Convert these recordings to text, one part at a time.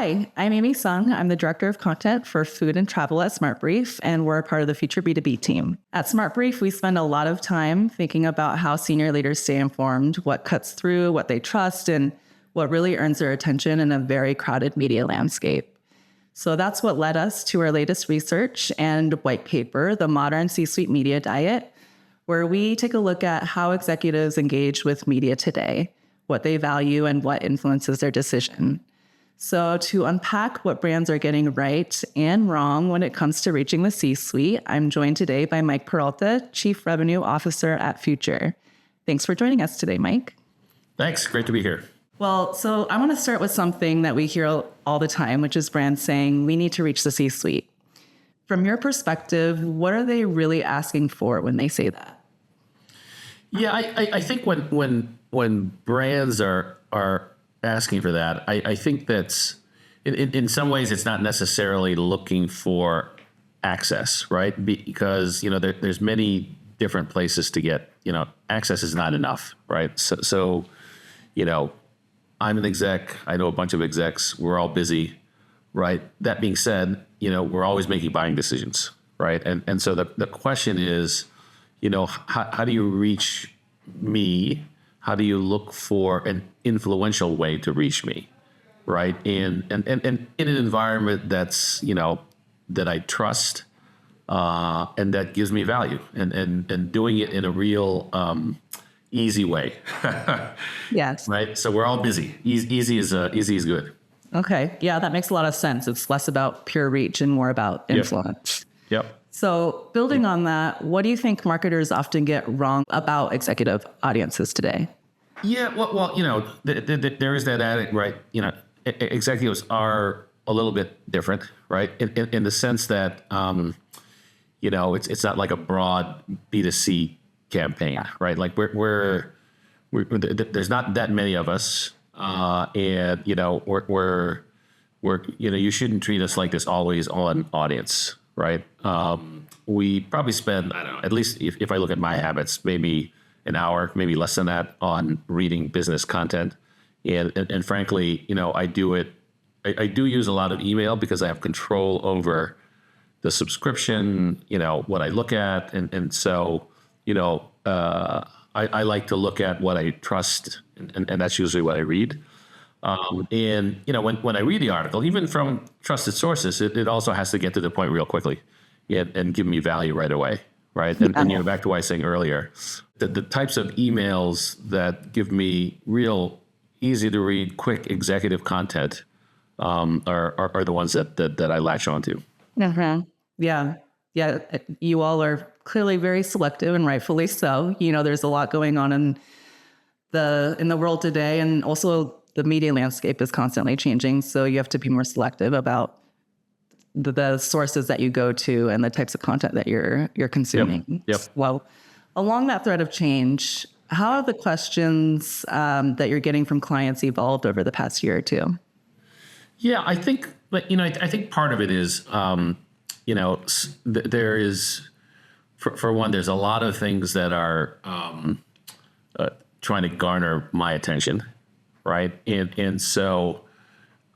Hi, I'm Amy Sung. I'm the Director of Content for Food and Travel at SmartBrief, and we're a part of the Future B2B team. At SmartBrief, we spend a lot of time thinking about how senior leaders stay informed, what cuts through, what they trust, and what really earns their attention in a very crowded media landscape. So that's what led us to our latest research and white paper, The Modern C-Suite Media Diet, where we take a look at how executives engage with media today, what they value, and what influences their decision. So to unpack what brands are getting right and wrong when it comes to reaching the C-suite, I'm joined today by Mike Peralta, Chief Revenue Officer at Future. Thanks for joining us today, Mike. Thanks. Great to be here. Well, so I want to start with something that we hear all the time, which is brands saying we need to reach the C-suite. From your perspective, what are they really asking for when they say that? Yeah, I think when brands are asking for that, I think that's in some ways it's not necessarily looking for access, right? Because there's many different places to get access is not enough, right? So I'm an exec. I know a bunch of execs. We're all busy, right? That being said, we're always making buying decisions, right? And so the question is, how do you reach me? How do you look for an influential way to reach me, right? And in an environment that's that I trust and that gives me value, and doing it in a real easy way. Yes. Right. So we're all busy. Easy is good. Okay. Yeah, that makes a lot of sense. It's less about pure reach and more about influence. Yep. So building on that, what do you think marketers often get wrong about executive audiences today? Yeah. Well, there is that addict, right? Executives are a little bit different, right? In the sense that, it's not like a broad B2C campaign, right? Like we're there's not that many of us, and we're you shouldn't treat us like this always on audience, right? We probably spend, I don't know, at least if I look at my habits, maybe an hour, maybe less than that, on reading business content, and frankly, I do it. I do use a lot of email because I have control over the subscription, what I look at, and so. I like to look at what I trust, and that's usually what I read. And when I read the article, even from trusted sources, it also has to get to the point real quickly, and give me value right away, right? And back to what I was saying earlier, the types of emails that give me real easy to read, quick executive content are the ones that I latch onto. Mm-hmm. Yeah. You all are clearly very selective, and rightfully so. There's a lot going on in the world today, and also the media landscape is constantly changing. So you have to be more selective about the sources that you go to and the types of content that you're consuming. Yep. Well, along that thread of change, how have the questions that you're getting from clients evolved over the past year or two? Yeah, I think, I think part of it is, there is, for one, there's a lot of things that are trying to garner my attention, right? And so,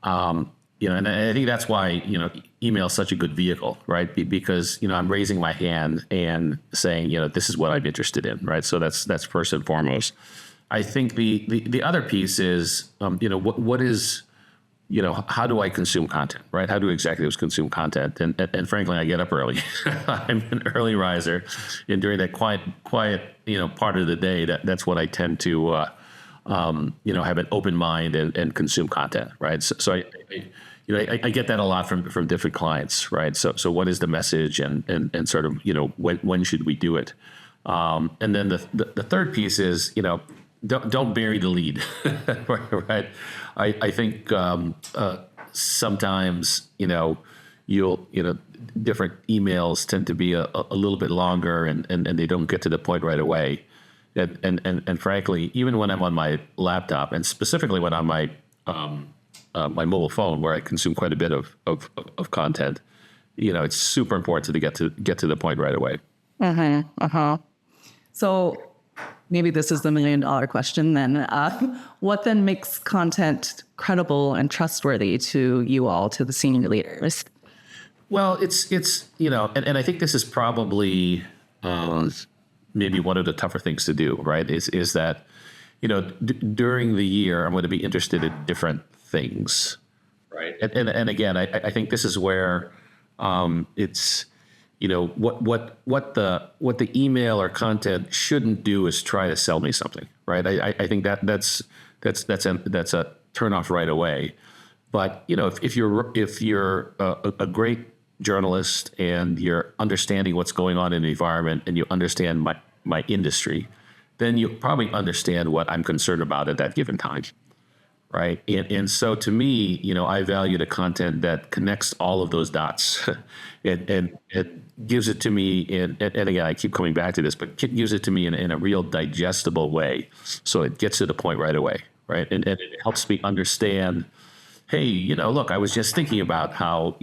and I think that's why, email is such a good vehicle, right? Because, I'm raising my hand and saying, this is what I'm interested in, right? So that's first and foremost. I think the other piece is, what is, how do I consume content, right? How do executives consume content? And frankly, I get up early. I'm an early riser, and during that quiet, part of the day, that's when I tend to, have an open mind and consume content, right? So I get that a lot from different clients, right? So what is the message, and sort of, when should we do it? And then the third piece is, don't bury the lead, right? I think sometimes different emails tend to be a little bit longer, and they don't get to the point right away. And frankly, even when I'm on my laptop, and specifically when I'm my my mobile phone, where I consume quite a bit of content, it's super important to get to the point right away. So maybe this is the $1 million question then. What then makes content credible and trustworthy to you all, to the senior leaders? Well, it's and I think this is probably maybe one of the tougher things to do, right? Is that, during the year, I'm going to be interested in different things, right? And again, I think this is where it's, what the email or content shouldn't do is try to sell me something, right? I think that's a turnoff right away. But if you're a great journalist and you're understanding what's going on in the environment and you understand my industry, then you probably understand what I'm concerned about at that given time, right? And so to me, I value the content that connects all of those dots and it gives it to me and again, I keep coming back to this, but it gives it to me in a real digestible way. So it gets to the point right away, right? And it helps me understand, hey, look, I was just thinking about how,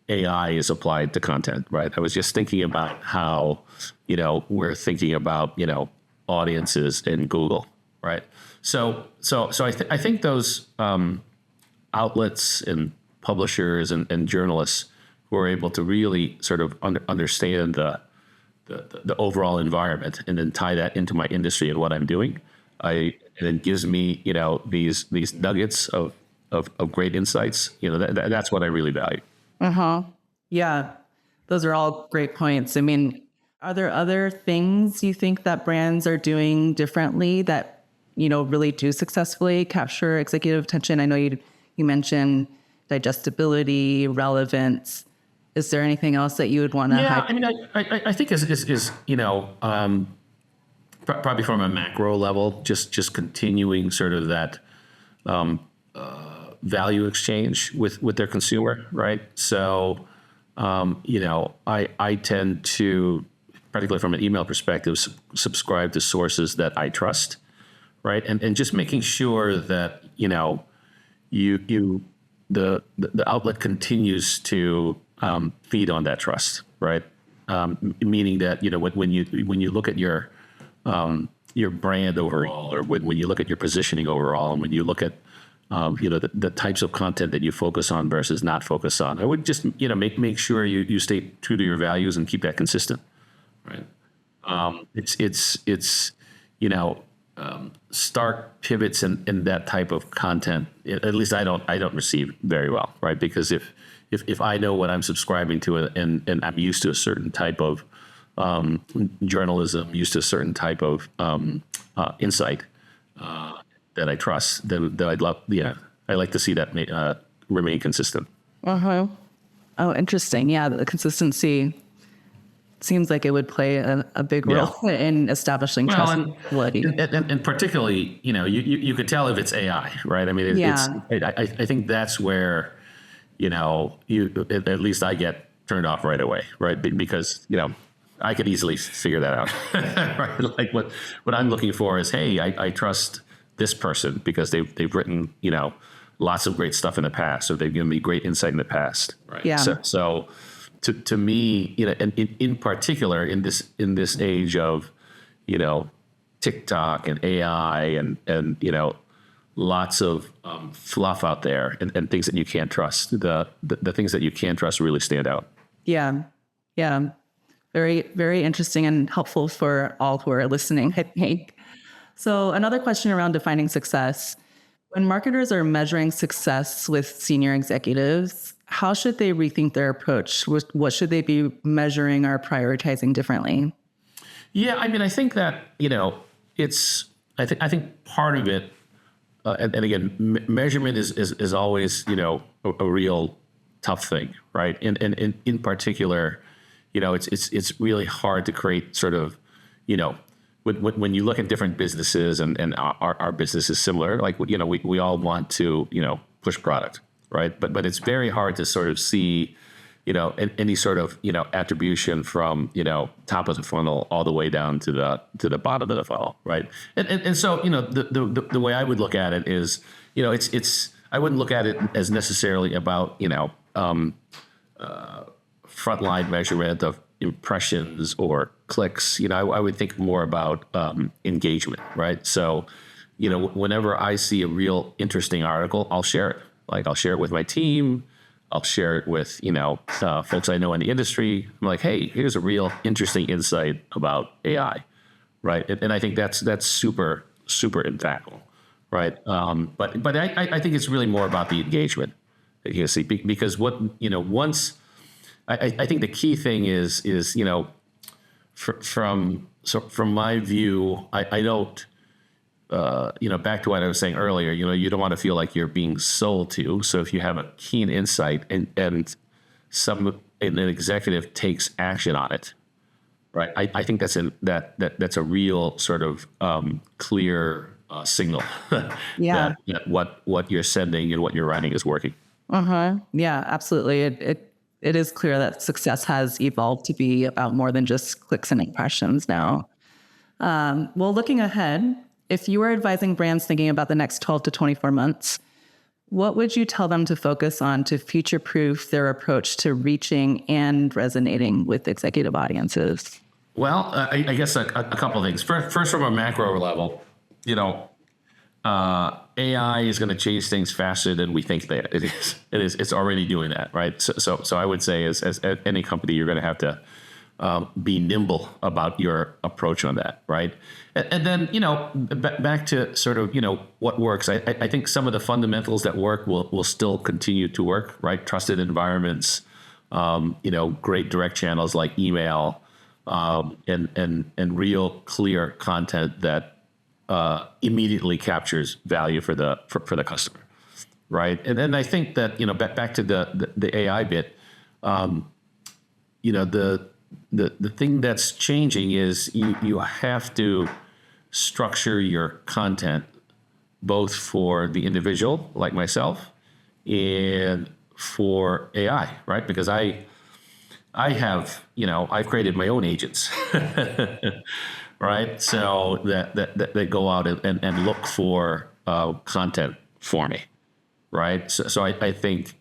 AI is applied to content, right? I was just thinking about how, we're thinking about, audiences in Google, right? So I think those outlets and publishers and journalists who are able to really sort of understand the overall environment and then tie that into my industry and what I'm doing, and it gives me, these nuggets of great insights. That's what I really value. Yeah, those are all great points. I mean, are there other things you think that brands are doing differently that, really do successfully capture executive attention? I know you mentioned digestibility, relevance. Is there anything else that you would want to I mean, I think is probably from a macro level, just continuing sort of that value exchange with their consumer, right? So, I tend to, particularly from an email perspective, subscribe to sources that I trust, right? And just making sure that, the outlet continues to feed on that trust, right? Meaning that, when you look at your brand overall, or when you look at your positioning overall, and when you look at the types of content that you focus on versus not focus on, I would just make sure you stay true to your values and keep that consistent, right? It's stark pivots in that type of content. At least I don't receive very well, right? Because if I know what I'm subscribing to and I'm used to a certain type of journalism, used to a certain type of insight that I trust, then I'd love, I like to see that remain consistent. Oh, interesting. Yeah, the consistency seems like it would play a big role in establishing trustability. And particularly, you could tell if it's AI, right? I mean, I think that's where, at least I get turned off right away, right? Because, I could easily figure that out, right? Like what I'm looking for is, hey, I trust this person because they've written, lots of great stuff in the past, or they've given me great insight in the past, right? Yeah. So to me, and in particular in this age of, TikTok and AI and lots of fluff out there and things that you can't trust. The things that you can trust really stand out. Yeah. Very, very interesting and helpful for all who are listening, I think. So another question around defining success. When marketers are measuring success with senior executives, how should they rethink their approach? What should they be measuring or prioritizing differently? Yeah, I mean, I think that, I think part of it, and again, measurement is always, a real tough thing, right? And in particular, it's really hard to create sort of, when you look at different businesses and our business is similar, like, we all want to, push product, right? But it's very hard to sort of see, any sort of, attribution from, top of the funnel all the way down to the bottom of the funnel, right? And so, the way I would look at it is, I wouldn't look at it as necessarily about, frontline measurement of impressions or clicks. I would think more about engagement, right? So, whenever I see a real interesting article, I'll share it. Like I'll share it with my team. I'll share it with, folks I know in the industry. I'm like, hey, here's a real interesting insight about AI, right? And I think that's super, super impactful, right? But I think it's really more about the engagement that you see, because once I think the key thing is from my view, I don't. Back to what I was saying earlier, you don't want to feel like you're being sold to. So if you have a keen insight and an executive takes action on it, right? I think that's a real sort of clear signal Yeah. that what you're sending and what you're writing is working. Yeah, absolutely. It is clear that success has evolved to be about more than just clicks and impressions now. Well, looking ahead, if you were advising brands thinking about the next 12 to 24 months, what would you tell them to focus on to future-proof their approach to reaching and resonating with executive audiences? Well, I guess a couple of things. First, from a macro level, AI is going to change things faster than we think that it is. It's already doing that, right? So I would say, as any company, you're going to have to be nimble about your approach on that, right? And then, back to sort of, what works. I think some of the fundamentals that work will still continue to work, right? Trusted environments, great direct channels like email, and real clear content that immediately captures value for the customer, right? And then I think that, back to the AI bit, the thing that's changing is you have to structure your content both for the individual like myself and for AI, right? Because I have, I've created my own agents, right? So that go out and look for content for me, right? So I think,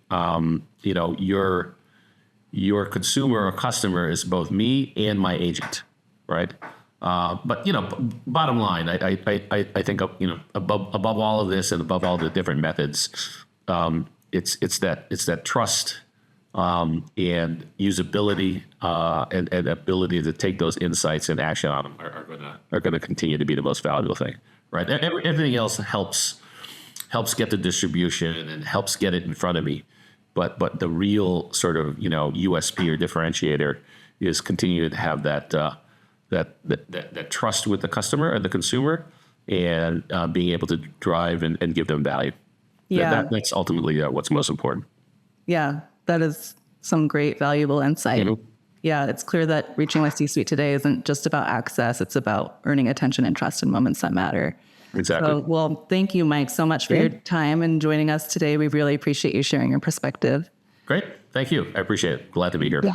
your consumer or customer is both me and my agent, right? But bottom line, I think above all of this and above all the different methods, it's that trust and usability and ability to take those insights and action on them are gonna continue to be the most valuable thing, right? Everything else helps get the distribution and helps get it in front of me. But the real sort of USP or differentiator is continuing to have that trust with the customer and the consumer, and being able to drive and give them value. Yeah, that's ultimately what's most important. Yeah, that is some great valuable insight. Mm-hmm. Yeah, it's clear that reaching the C-suite today isn't just about access; it's about earning attention and trust in moments that matter. Exactly. So, well, thank you, Mike, so much for your time and joining us today. We really appreciate you sharing your perspective. Great. Thank you. I appreciate it. Glad to be here. Yeah.